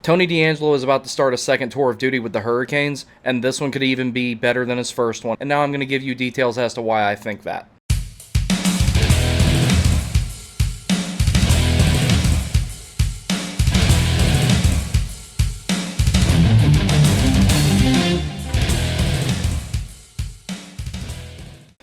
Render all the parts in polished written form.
Tony DeAngelo is about to start a second tour of duty with the Hurricanes, and this one could even be better than his first one. And now I'm going to give you details as to why I think that.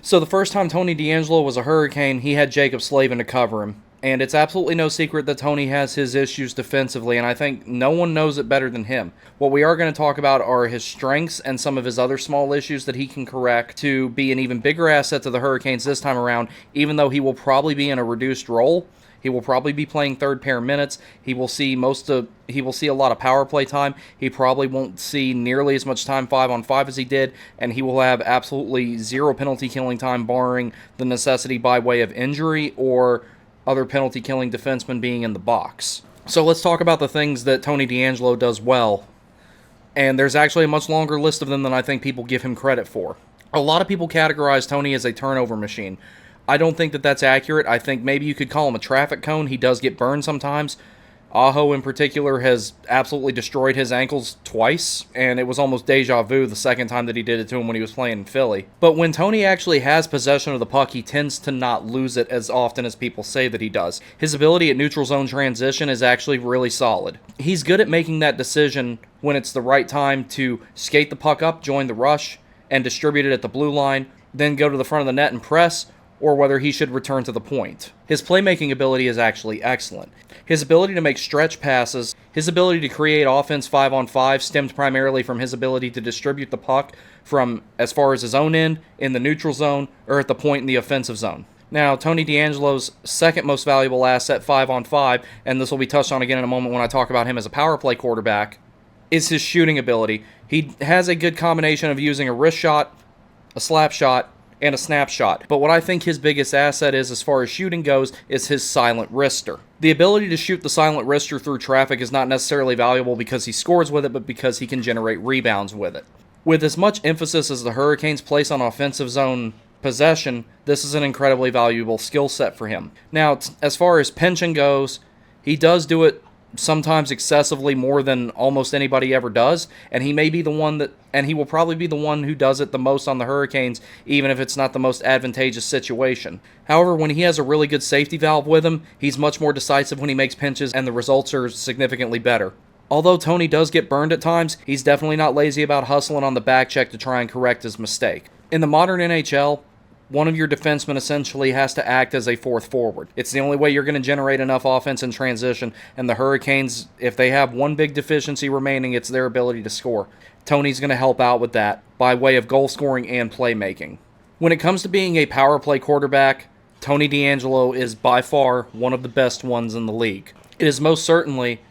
So the first time Tony DeAngelo was a Hurricane, he had Jacob Slavin to cover him. And it's absolutely no secret that Tony has his issues defensively, and I think no one knows it better than him. What we are going to talk about are his strengths and some of his other small issues that he can correct to be an even bigger asset to the Hurricanes this time around, even though he will probably be in a reduced role. He will probably be playing third pair minutes. He will see a lot of power play time. He probably won't see nearly as much time 5-on-5 as he did, and he will have absolutely zero penalty killing time, barring the necessity by way of injury or other penalty killing defensemen being in the box. So let's talk about the things that Tony DeAngelo does well. And there's actually a much longer list of them than I think people give him credit for. A lot of people categorize Tony as a turnover machine. I don't think that that's accurate. I think maybe you could call him a traffic cone. He does get burned sometimes. Aho in particular has absolutely destroyed his ankles twice, and it was almost deja vu the second time that he did it to him when he was playing in Philly. But when Tony actually has possession of the puck, he tends to not lose it as often as people say that he does. His ability at neutral zone transition is actually really solid. He's good at making that decision when it's the right time to skate the puck up, join the rush, and distribute it at the blue line, then go to the front of the net and press, or whether he should return to the point. His playmaking ability is actually excellent. His ability to make stretch passes, his ability to create offense 5-on-5 stemmed primarily from his ability to distribute the puck from as far as his own end, in the neutral zone, or at the point in the offensive zone. Now, Tony DeAngelo's second most valuable asset 5-on-5, and this will be touched on again in a moment when I talk about him as a power play quarterback, is his shooting ability. He has a good combination of using a wrist shot, a slap shot, and a snapshot. But what I think his biggest asset is, as far as shooting goes, is his silent wrister. The ability to shoot the silent wrister through traffic is not necessarily valuable because he scores with it, but because he can generate rebounds with it. With as much emphasis as the Hurricanes place on offensive zone possession, this is an incredibly valuable skill set for him. Now, as far as pinching goes, he does do it sometimes excessively more than almost anybody ever does, and he will probably be the one who does it the most on the Hurricanes, even if it's not the most advantageous situation. However, when he has a really good safety valve with him, he's much more decisive when he makes pinches, and the results are significantly better. Although Tony does get burned at times, he's definitely not lazy about hustling on the back check to try and correct his mistake. In the modern NHL, one of your defensemen essentially has to act as a fourth forward. It's the only way you're going to generate enough offense in transition, and the Hurricanes, if they have one big deficiency remaining, it's their ability to score. Tony's going to help out with that by way of goal scoring and playmaking. When it comes to being a power play quarterback, Tony DeAngelo is by far one of the best ones in the league. It is most certainly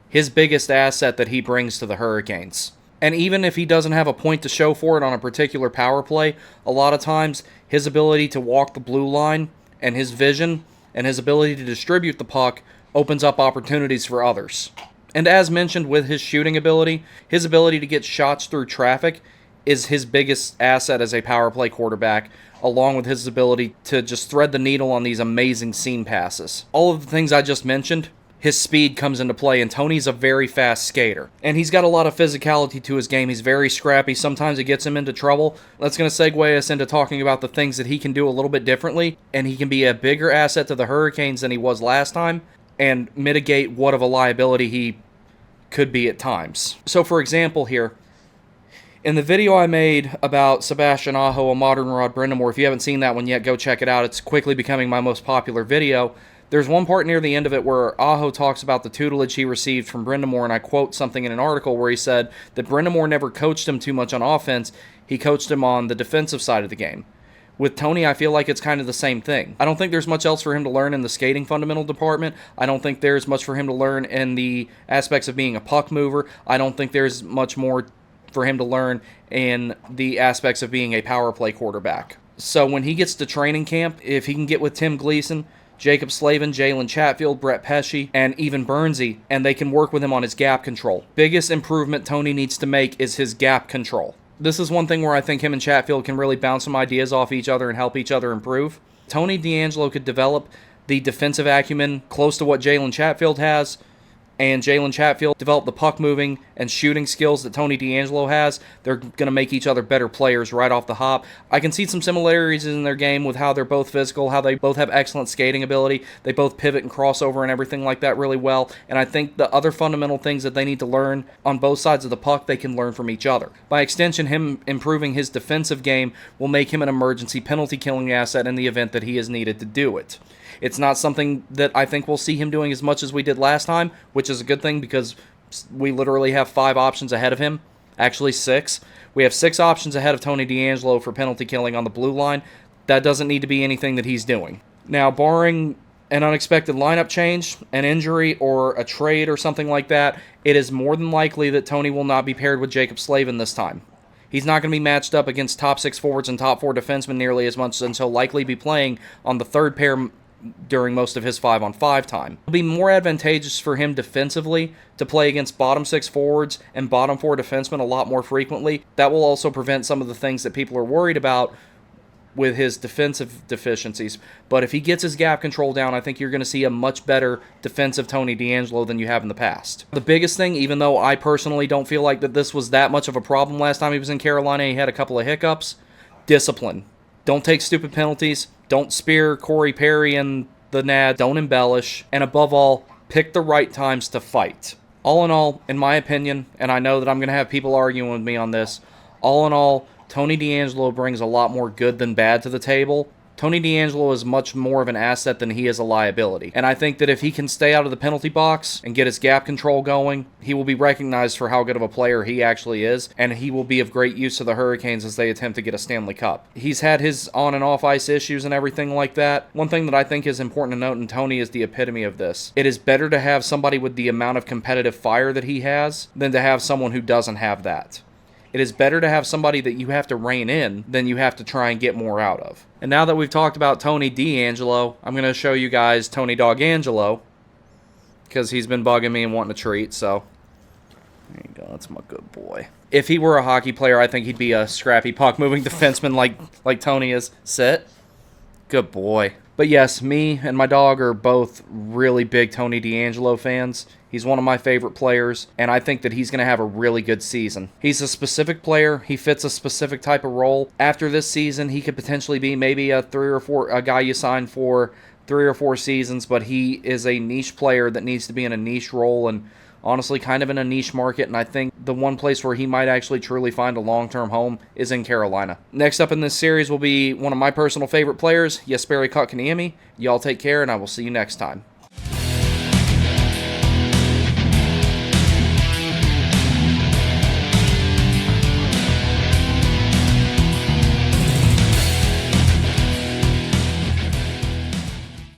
his biggest asset that he brings to the Hurricanes. And even if he doesn't have a point to show for it on a particular power play, a lot of times his ability to walk the blue line and his vision and his ability to distribute the puck opens up opportunities for others. And as mentioned with his shooting ability, his ability to get shots through traffic is his biggest asset as a power play quarterback, along with his ability to just thread the needle on these amazing seam passes. All of the things I just mentioned, his speed comes into play, and Tony's a very fast skater. And he's got a lot of physicality to his game. He's very scrappy. Sometimes it gets him into trouble. That's going to segue us into talking about the things that he can do a little bit differently, and he can be a bigger asset to the Hurricanes than he was last time, and mitigate what of a liability he could be at times. So for example here, in the video I made about Sebastian Aho, a modern Rod Brind'Amour, if you haven't seen that one yet, go check it out. It's quickly becoming my most popular video. There's one part near the end of it where Aho talks about the tutelage he received from Brind'Amour, and I quote something in an article where he said that Brind'Amour never coached him too much on offense, he coached him on the defensive side of the game. With Tony, I feel like it's kind of the same thing. I don't think there's much else for him to learn in the skating fundamental department. I don't think there's much for him to learn in the aspects of being a puck mover. I don't think there's much more for him to learn in the aspects of being a power play quarterback. So when he gets to training camp, if he can get with Tim Gleason, Jacob Slavin, Jalen Chatfield, Brett Pesce, and even Bernsey, and they can work with him on his gap control. Biggest improvement Tony needs to make is his gap control. This is one thing where I think him and Chatfield can really bounce some ideas off each other and help each other improve. Tony DeAngelo could develop the defensive acumen close to what Jalen Chatfield has, and Jalen Chatfield develop the puck moving and shooting skills that Tony DeAngelo has, they're going to make each other better players right off the hop. I can see some similarities in their game with how they're both physical, how they both have excellent skating ability. They both pivot and crossover and everything like that really well. And I think the other fundamental things that they need to learn on both sides of the puck, they can learn from each other. By extension, him improving his defensive game will make him an emergency penalty killing asset in the event that he is needed to do it. It's not something that I think we'll see him doing as much as we did last time, which is a good thing because we literally have 5 options ahead of him. Actually, 6. We have 6 options ahead of Tony DeAngelo for penalty killing on the blue line. That doesn't need to be anything that he's doing. Now, barring an unexpected lineup change, an injury, or a trade or something like that, it is more than likely that Tony will not be paired with Jacob Slavin this time. He's not going to be matched up against top 6 forwards and top 4 defensemen nearly as much, and he'll likely be playing on the third pair during most of his 5-on-5 time. It'll be more advantageous for him defensively to play against bottom 6 forwards and bottom 4 defensemen a lot more frequently. That will also prevent some of the things that people are worried about with his defensive deficiencies. But if he gets his gap control down, I think you're going to see a much better defensive Tony DeAngelo than you have in the past. The biggest thing, even though I personally don't feel like that this was that much of a problem last time he was in Carolina, he had a couple of hiccups, discipline. Don't take stupid penalties. Don't spear Corey Perry in the net. Don't embellish. And above all, pick the right times to fight. All in all, in my opinion, and I know that I'm going to have people arguing with me on this, all in all, Tony DeAngelo brings a lot more good than bad to the table. Tony DeAngelo is much more of an asset than he is a liability. And I think that if he can stay out of the penalty box and get his gap control going, he will be recognized for how good of a player he actually is, and he will be of great use to the Hurricanes as they attempt to get a Stanley Cup. He's had his on and off ice issues and everything like that. One thing that I think is important to note, and Tony is the epitome of this, it is better to have somebody with the amount of competitive fire that he has than to have someone who doesn't have that. It is better to have somebody that you have to rein in than you have to try and get more out of. And now that we've talked about Tony DeAngelo, I'm going to show you guys Tony DeAngelo, because he's been bugging me and wanting a treat, so there you go, that's my good boy. If he were a hockey player, I think he'd be a scrappy puck-moving defenseman like Tony is. Sit. Good boy. But yes, me and my dog are both really big Tony DeAngelo fans. He's one of my favorite players, and I think that he's going to have a really good season. He's a specific player. He fits a specific type of role. After this season, he could potentially be maybe a guy you sign for 3 or 4 seasons, but he is a niche player that needs to be in a niche role and honestly kind of in a niche market, and I think the one place where he might actually truly find a long-term home is in Carolina. Next up in this series will be one of my personal favorite players, Jesperi Kotkaniemi. Y'all take care, and I will see you next time.